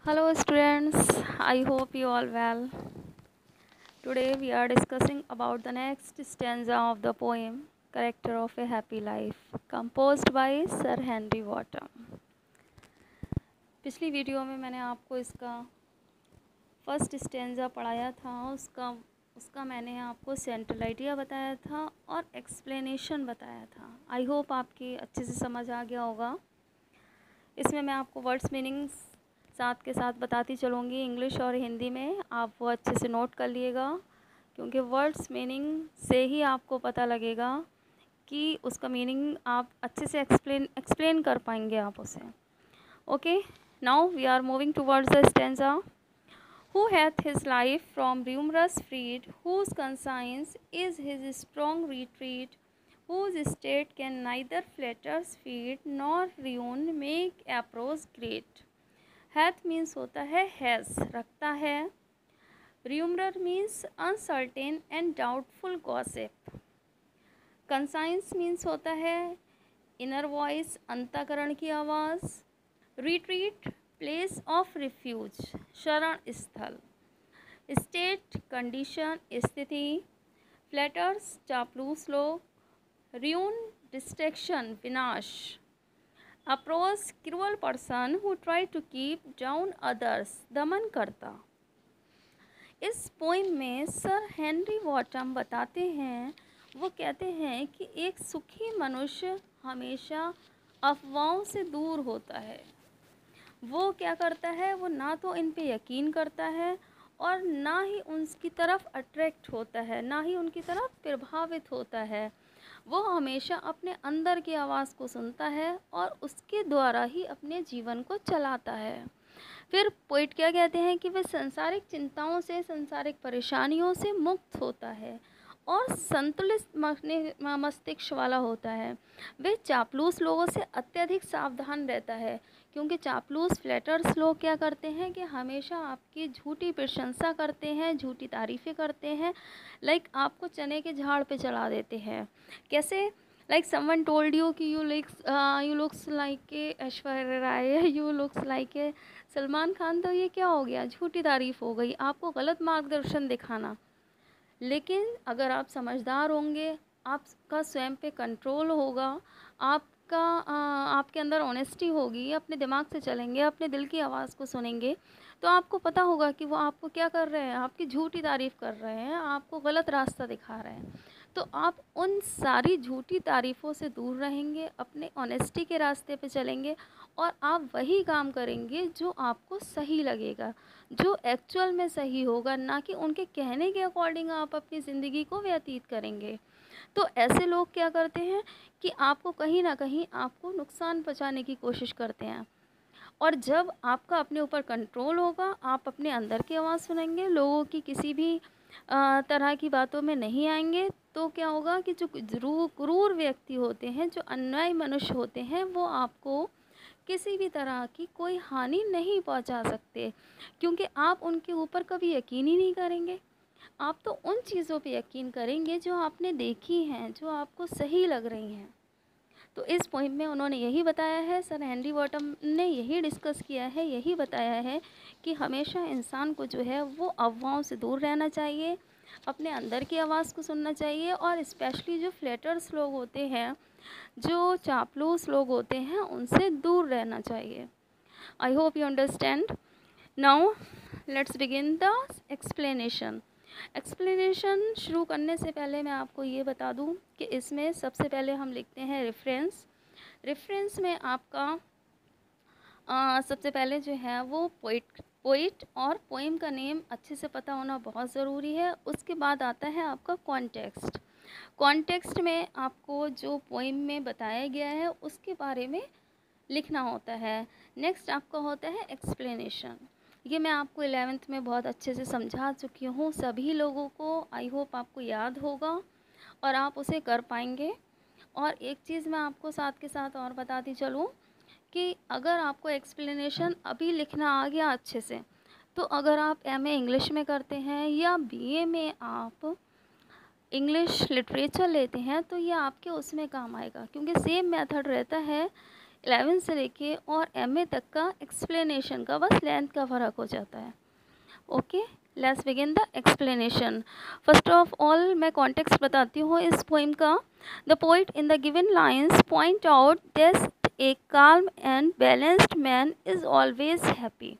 Hello students, I hope you all well. Today we are discussing about the next stanza of the poem Character of a Happy Life composed by Sir Henry Wotton. पिछली video में मैंने आपको इसका first stanza पढ़ाया था, उसका मैंने आपको सेंट्रल आइडिया बताया था और एक्सप्लेनेशन बताया था। आई होप आपकी अच्छे से समझ आ गया होगा। इसमें मैं आपको वर्ड्स मीनिंग्स साथ के साथ बताती चलूँगी इंग्लिश और हिंदी में। आप वो अच्छे से नोट कर लिएगा, क्योंकि वर्ड्स मीनिंग से ही आपको पता लगेगा कि उसका मीनिंग आप अच्छे से एक्सप्लेन कर पाएंगे आप उसे। Okay, now we are moving towards the stanza. Who hath his life from rumors freed, whose conscience is his strong retreat, whose state can neither flatters feed nor ruin make approach great. Hath means होता है has, रखता है। Rumor means uncertain and doubtful gossip. Conscience means होता है inner voice, अंतःकरण की आवाज़। Retreat place of refuge, शरण स्थल। स्टेट कंडीशन, स्थिति। फ्लैटर्स चापलूस लोग। र्यून डिस्ट्रैक्शन, विनाश। Approach cruel person who try to keep down others, दमन करता। इस पोइम में सर हेनरी वॉटम बताते हैं, वो कहते हैं कि एक सुखी मनुष्य हमेशा अफवाहों से दूर होता है। वो क्या करता है, वो ना तो इन पे यकीन करता है और ना ही उनकी तरफ अट्रैक्ट होता है, ना ही उनकी तरफ प्रभावित होता है। वो हमेशा अपने अंदर की आवाज़ को सुनता है और उसके द्वारा ही अपने जीवन को चलाता है। फिर पोइट क्या कहते हैं कि वह सांसारिक चिंताओं से, सांसारिक परेशानियों से मुक्त होता है और संतुलित मस्तिष्क वाला होता है। वे चापलूस लोगों से अत्यधिक सावधान रहता है, क्योंकि चापलूस फ्लैटर्स लोग क्या करते हैं कि हमेशा आपकी झूठी प्रशंसा करते हैं, झूठी तारीफ़ें करते हैं। लाइक आपको चने के झाड़ पे चढ़ा देते हैं। कैसे? लाइक समवन टोल्ड यू कि you looks like a Aishwarya Rai, you looks like a Salman Khan. तो ये क्या हो गया? झूठी तारीफ़ हो गई, आपको गलत मार्गदर्शन दिखाना। लेकिन अगर आप समझदार होंगे, आपका स्वयं पे कंट्रोल होगा, आपके अंदर ऑनेस्टी होगी, अपने दिमाग से चलेंगे, अपने दिल की आवाज़ को सुनेंगे, तो आपको पता होगा कि वो आपको क्या कर रहे हैं, आपकी झूठी तारीफ़ कर रहे हैं, आपको गलत रास्ता दिखा रहे हैं। तो आप उन सारी झूठी तारीफ़ों से दूर रहेंगे, अपने ऑनेस्टी के रास्ते पे चलेंगे और आप वही काम करेंगे जो आपको सही लगेगा, जो एक्चुअल में सही होगा, ना कि उनके कहने के अकॉर्डिंग आप अपनी ज़िंदगी को व्यतीत करेंगे। तो ऐसे लोग क्या करते हैं कि आपको कहीं ना कहीं आपको नुकसान पहुंचाने की कोशिश करते हैं। और जब आपका अपने ऊपर कंट्रोल होगा, आप अपने अंदर की आवाज़ सुनेंगे, लोगों की किसी भी तरह की बातों में नहीं आएंगे, तो क्या होगा कि जो क्रूर व्यक्ति होते हैं, जो अन्यायी मनुष्य होते हैं, वो आपको किसी भी तरह की कोई हानि नहीं पहुंचा सकते, क्योंकि आप उनके ऊपर कभी यकीन ही नहीं करेंगे। आप तो उन चीज़ों पे यकीन करेंगे जो आपने देखी हैं, जो आपको सही लग रही हैं। तो इस पोइम में उन्होंने यही बताया है, सर हेनरी वॉटम ने यही डिस्कस किया है, यही बताया है कि हमेशा इंसान को जो है वो अफवाहों से दूर रहना चाहिए, अपने अंदर की आवाज़ को सुनना चाहिए और स्पेशली जो फ्लैटर्स लोग होते हैं, जो चापलूस लोग होते हैं, उनसे दूर रहना चाहिए। I hope you understand. Now let's begin the explanation. Explanation शुरू करने से पहले मैं आपको ये बता दूं कि इसमें सबसे पहले हम लिखते हैं रेफरेंस। रेफरेंस में आपका सबसे पहले जो है वो पोइट और पोइम का नेम अच्छे से पता होना बहुत ज़रूरी है। उसके बाद आता है आपका कॉन्टेक्स्ट। कॉन्टेक्स्ट में आपको जो पोइम में बताया गया है उसके बारे में लिखना होता है। नेक्स्ट आपका होता है एक्सप्लेनेशन। ये मैं आपको 11th में बहुत अच्छे से समझा चुकी हूँ सभी लोगों को। आई होप आपको याद होगा और आप उसे कर पाएंगे। और एक चीज़ मैं आपको साथ के साथ और बताती चलूँ कि अगर आपको एक्सप्लेनेशन अभी लिखना आ गया अच्छे से, तो अगर आप एमए इंग्लिश में करते हैं या बीए में आप इंग्लिश लिटरेचर लेते हैं, तो ये आपके उसमें काम आएगा, क्योंकि सेम मेथड रहता है 11 से लेके और MA तक का एक्सप्लेनेशन का बस लेंथ का फ़र्क हो जाता है। Okay, let's begin the explanation. First of all मैं कॉन्टेक्स्ट बताती हूँ इस पोइम का। The poet in the given lines point out that A calm and balanced man is always happy.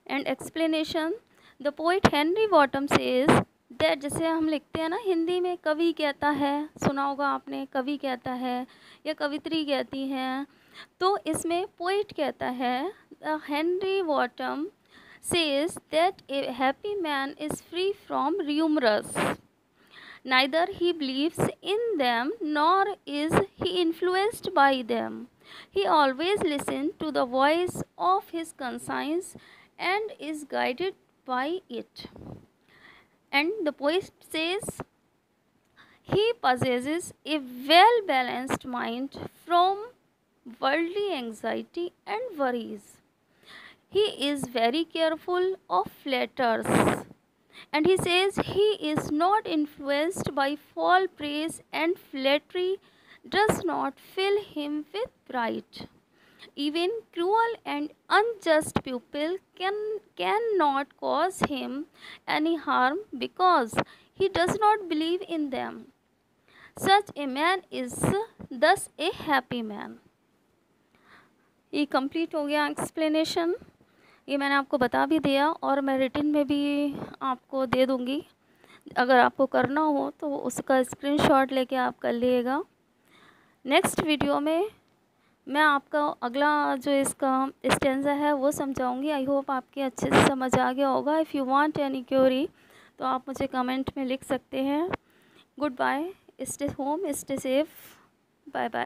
And explanation, the poet Henry Bottom says that, जैसे हम लिखते हैं ना हिंदी में, कवि कहता है, सुना होगा आपने, कवि कहता है या कवित्री कहती हैं, तो इसमें पोइट कहता है, Henry bottom says that a happy man is free from rumors. Neither he believes in them nor is he influenced by them. He always listens to the voice of his conscience and is guided by it. And the poet says he possesses a well balanced mind from worldly anxiety and worries. He is very careful of flatters, and he says he is not influenced by false praise, and flattery does not fill him with pride. Even cruel and unjust people cannot cause him any harm because he does not believe in them. Such a man is thus a happy man. ये complete हो गया explanation. ये मैंने आपको बता भी दिया और मैं रिटन में भी आपको दे दूँगी। अगर आपको करना हो तो उसका स्क्रीनशॉट लेके आप कर लीजिएगा। नेक्स्ट वीडियो में मैं आपका अगला जो इसका स्टेंजा है वो समझाऊंगी। आई होप आपके अच्छे से समझ आ गया होगा। If you want any query तो आप मुझे कमेंट में लिख सकते हैं। Good bye, stay home, stay safe, bye bye.